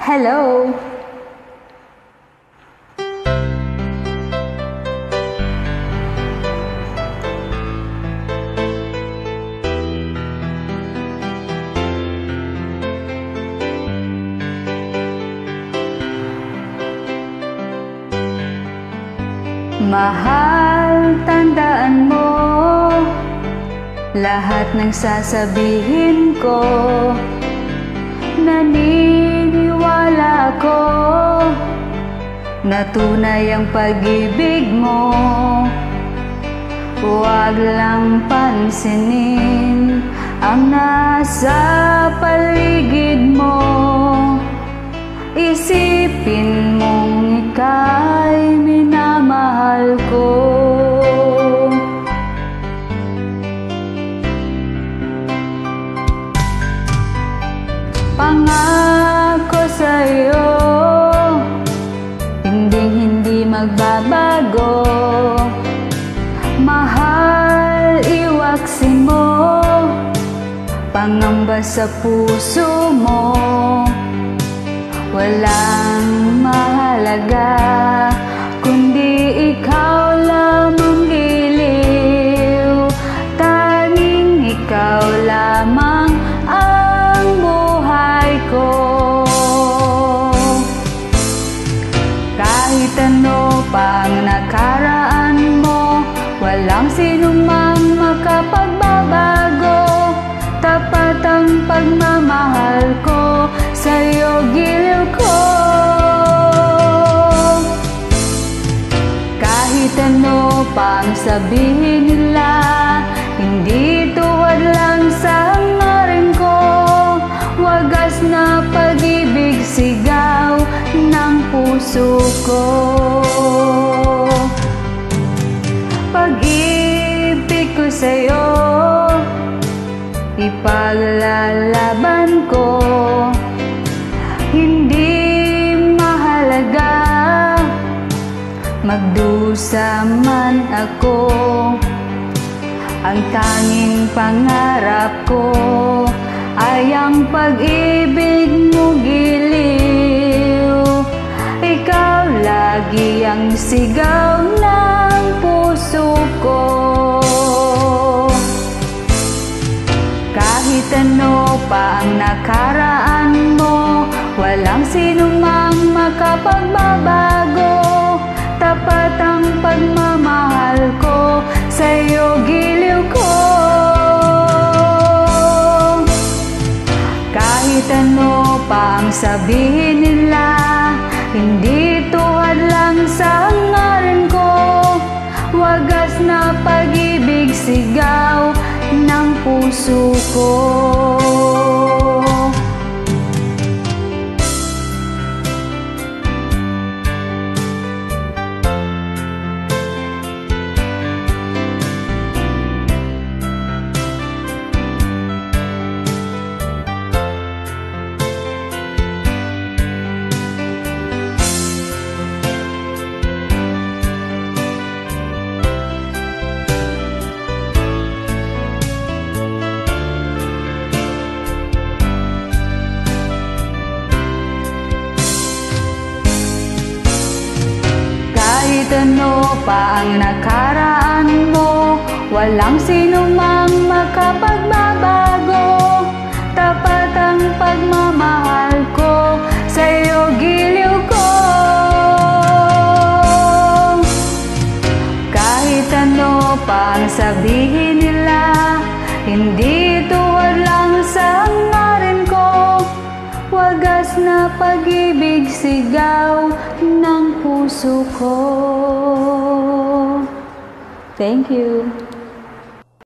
Hello! Mahal, tandaan mo lahat ng sasabihin ko. Naniniwala ako na tunay ang pag-ibig mo. Huwag lang pansinin ang nasa paligid mo. Isipin mong ika'y minamahal ko. Pangako sa'yo, hindi magbabago. Mahal, iwaksin mo pangamba sa puso mo. Walang mahalaga kundi ikaw lamang giliw. Tanging ikaw lamang ang buhay ko. Kahit ano pang nakaraan mo, walang sinumang makapagbabago. Tapat ang pagmamahal ko sa'yo, giliw ko. Kahit ano pang sabihin nila, hindi tuwad lang sa hangarin ko. Wagas na pag-ibig, sigaw ng puso ko. Pag-ibig ko sa'yo, ipaglalaban ko. Hindi mahalaga magdusa man ako. Ang tanging pangarap ko ay ang pag-ibig mo, giliw. Ikaw lagi ang sigaw ng puso ko. Kahit ano pa ang nakaraan mo, walang sinumang makapagbabago. Tapat ang pagmamahal ko sa'yo, giliw ko. Kahit ano pa ang sabihin nila, hindi tuwad lang sa hangarin ko. Wagas na pag-ibig, sigaw ng puso ko. Kahit ano pa ang nakaraan mo, walang sinumang makapagbabago. Tapat ang pagmamahal ko sa'yo, giliw ko. Kahit ano pa ang sabihin nila, hindi tuwad lang sa hangarin ko. Wagas na pag-ibig, sigaw ng puso ko. Thank you.